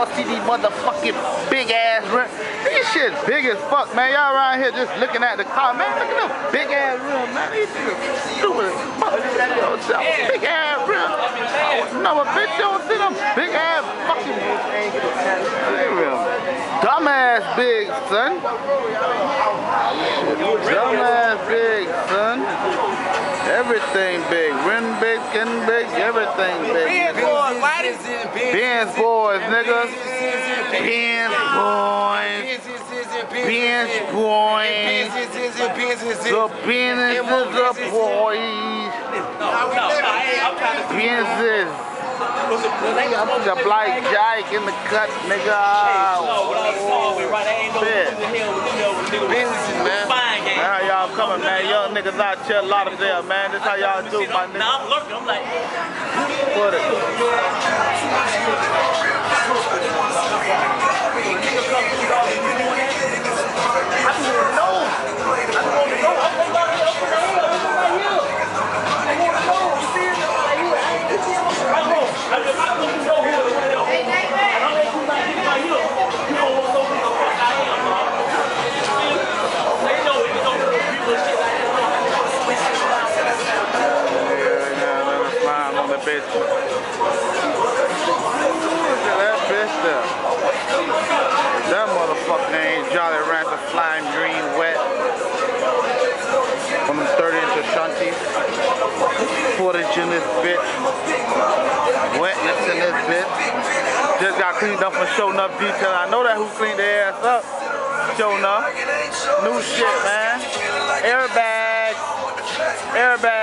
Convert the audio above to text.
y'all see these motherfucking big ass rims. These shit big as fuck, man. Y'all around here just looking at the car, man. Look at them big ass rims, man. These shit stupid as fuck. Big ass rims. No, bitch, you don't see them big ass fucking rims. Dumbass big, son. Dumbass big, son. Everything big. Rim big, skin big, everything big. Benz boys, niggas. Benz boys. Benz boys. The Benz is the boys. Benzes. The black Jake in the cut, nigga. Businesses, man. That's how y'all coming, man. Young niggas out here, a lot of them, man. This how y'all do, my nigga. Nah, I'm looking. I'm like, put it. Bitch. Look at that bitch there. That motherfucker ain't Jolly Rancher flying green wet. One of them 30-inch Ashantis. 40-inch in this bitch. Wetness in this bitch. Just got cleaned up for showing up detail. I know that who cleaned their ass up. Showing up. New shit, man. Airbag. Airbag.